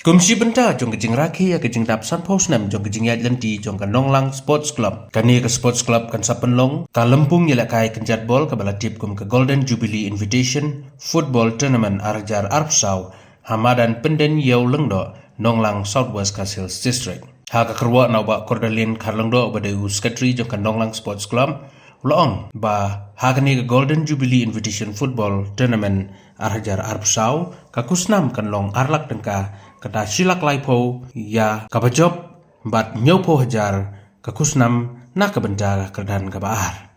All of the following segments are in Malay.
Kumsi benta jong kejing raki ya kejing dap san pos nam jong kejing yat lenti jong kan Nonglang Sports Club. Kani ke Sports Club kan Sapenlong ka lempung yelak kai kenjat bol ke bala tip kum ke Golden Jubilee Invitation Football Tournament Arjar Arpsau Hamadan Penden Yau Lengdo Nonglang Southwest Castles District. Ha ka kerwa na ba Kordalin Karlengdo ba de Secretary jong kan Nonglang Sports Club Loong ba hagani ke Golden Jubilee Invitation Football Tournament Arjar Arpsau ka kusnam kan long arlak dengka kata silak laipo ya kabajob bat nyopo hajar ka kusnam na kabenta kedan kabaar.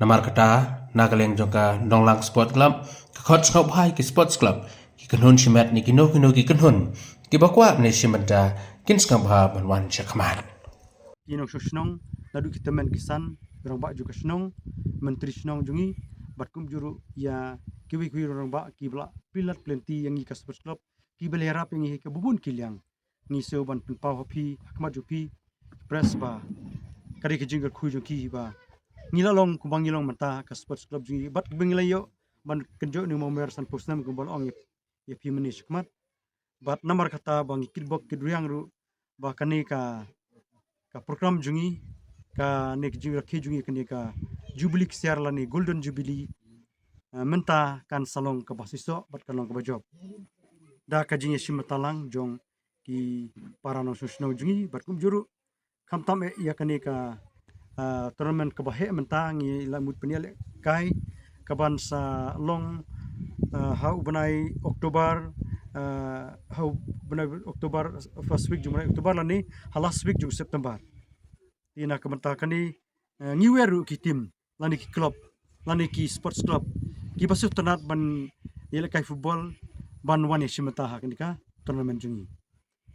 Namar kata nagaleng jongka Nonglang Sport Club ka khot skop hai ki Sports Club ki kanhun simat ni kino ki kanhun ki bakwa ne simenta kin skambha banwan syakman. Inong susnong ladu kita men kisan orang bak juga senong menteri senong jungi bat kum juru ya kiwi orang bak ki bla pilat plenty yang ngi ka Sports Club ki belerap yang ngi ke bubun kiliang ngi so ban pau hopi akmat jupi press ba kari ke jingger khu ki ba ngilalong kumbang ngilong mata ka Sports Club jungi bat bengilayo ban kenjo ni mo mer san posnam kumbal ong ya pi menish kmat bat namar kata bang kitbok kidriang ru ba kani ka program jungi ka nek jingra ke jungi kani ka Jubilee siar la ni Golden Jubilee menta kan salong ka basiso bat kalong ka bajob da ka jingi simatalang jong ki para no susno jungi bat kum juru kam tam ya kani ka tournament ka bahe menta ngi lamut peniale kai kaban sa long hau benai Oktober hau benai Oktober first week jumai Oktober la ni last week jung September ina kamenta kani ngiweru ki tim lani ki club lani ki Sports Club ki basu tanat ban yele kai football ban wani simata ha kani ka tournament jungi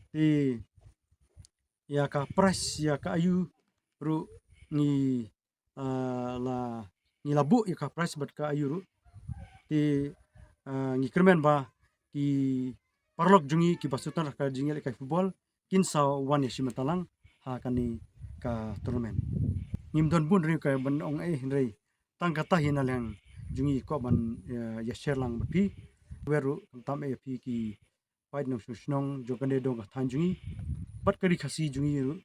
ti ya ka price ya ka ayu ru ni la ni labu ya ka price bat ka ayu ru ti ngi kermen ba ki parlok jungi ki basu tanat ka jingi yele kai football kin sa wani simata lang ha kani ka tournament ngim don bun ri ka ban ong rei tang kata hinaleng jungi ko ban ya share lang pi weru tam e pi ki fight no susnong jogane dong ka than jungi bat kari khasi jungi ru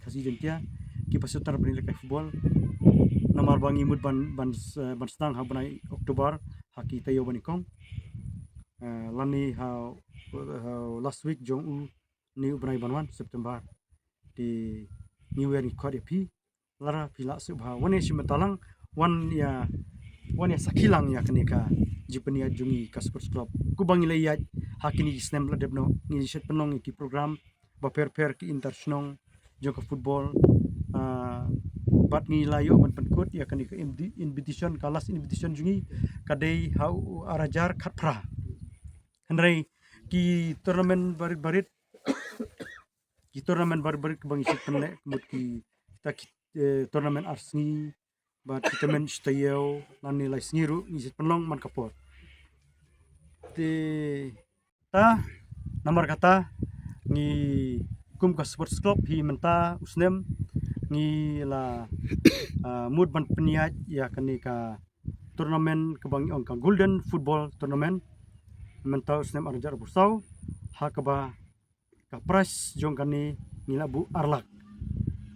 khasi jentia ki pasutar bani ka football namar bangi mud ban stang ha banai Oktober haki tayo bani kong lani ha last week jong u ni banai banwan September di New Year ni kode pi lara pila subha wane simatalang wan ya sakilang ya kenika jipenia jungi ka Sports Club kubangi layat hakini snem la debno ni set penong ki program ba per ki international joka football bat ni layo ban penkut ya kenika invitation kalas invitation jungi kadai hau arajar khatpra henrei ki tournament barit ki tournament barit bangi set penle kemut ki tournament arsni ba kita men stayel lani lai sniru ni penlong man kapor ti ta namar kata ni kum ka Sports Club hi menta usnem ni la mood ban peniat ya kani ka tournament ke bangi ong ka Golden Football Tournament menta usnem arjar busau ha ka ba ka prize jong kani ni labu arlak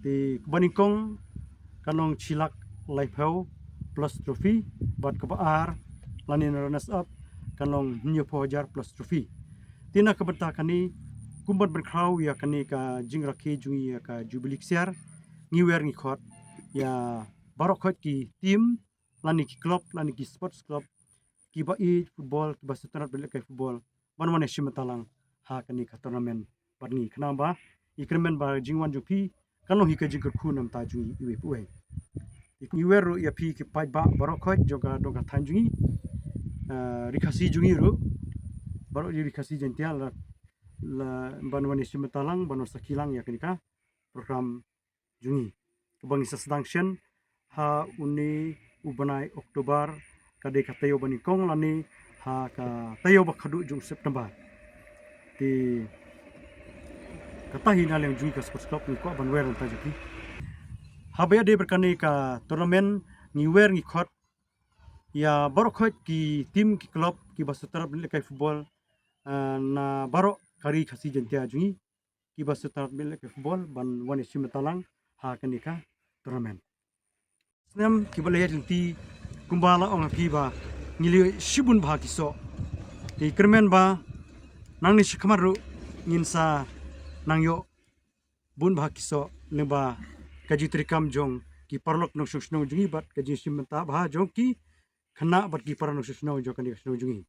di kebaningkong kanong chilak life plus trophy bat kebaar lani runners up kanong new pojar plus trophy tina kebenta kani kumbat berkrau ya kani ka jingra ke jungi ya ka Jubilee siar ngiwer ngi khot ya barok khot ki tim lani ki club lani ki Sports Club ki ba football ki ba setanat bele kai football ban wane simatalang ha kani ka tournament bat ni kenamba ikremen ba jingwan jupi kalong hika jingker khu nam ta jungi iwe puai iweru ya pi ki pai ba barok khot joga doga tanjungi rikasi jungi ru barok di rikasi jentia la banwani simatalang banwar sakilang ya kenika program jungi kebangi sedang ha uni ubanai Oktober kade katayo bani kong lani ha ka tayo bakhadu jung September di kata hinal yang jungi ka Sports Club ni ko banwer ta juki habaya de berkani ka tournament ni wer ni khot ya barok khot ki tim ki club ki basutar beli kai football na barok kari kasi jentia jungi kiba setar milik football ban wan isim talang ha kanika tournament senam kiba layat linti kumbala ong kiba ngili shibun bha kiso di kermen ba nang ni shikamaru nginsa nang yo bun bha kiso leba kaji trikam jong ki parlok no susno jungi bat kaji simta bha jong ki khana bat ki parano susno jong kanika susno jungi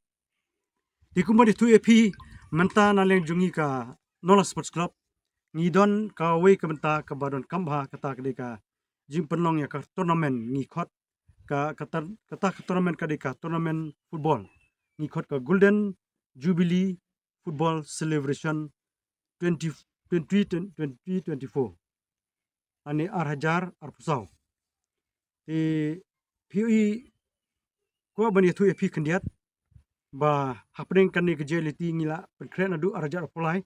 di kumbadi tu epi menta naleng jungi ka Nola Sports Club ngidon ka we ka menta ka badon kambha kata kadeka jing penlong ya ka tournament ngikot ka kata tournament kadeka tournament football ngikot ka Golden Jubilee Football Celebration 2024 ani arhajar arpusau di PUI ko bani tu epi kendiat ba happening kan ni kejeliti ngila perkren adu arhajar apply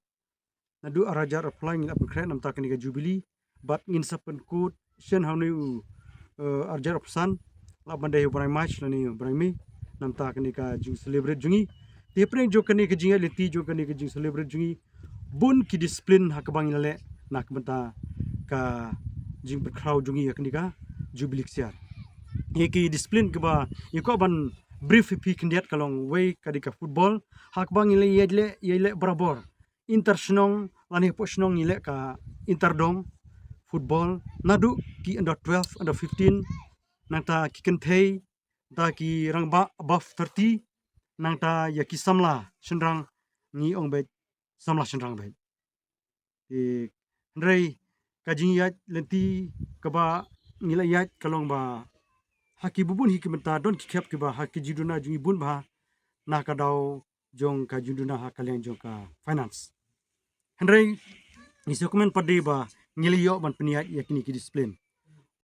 nadu arajar apply ngila pekret nam tak ni Jubilee bat ngin sapen kut sen hanu arjar opsan la bandai brai match nani brai mi nam tak ni ka jing celebrate jungi te preng jo kan ni ke jinga leti jo kan ni ke jing celebrate jungi bun ki discipline hak bang le nak benta ka jing berkrau jungi ya kan ni ka Jubilee siar ye ki discipline ke ba ye ko ban brief pi kendiat kalong way kadika football hak bang le yele barabor international lani posnong ile ka interdom football nadu ki under 12 under 15 nangta ki kenthei ta ki rangba above 30 nangta ya ki samla senrang ni ongbe samla senrang be ti ndrei kajing ya lenti kaba ngila ya kalong ba haki bubun hiki menta don ki khep ki ba haki jiduna jungi bun ba na ka daw jong ka jiduna ha kaleng jong ka finance Henry, ni dokumen pada ba ngiliyo ban peniat yakini ki discipline.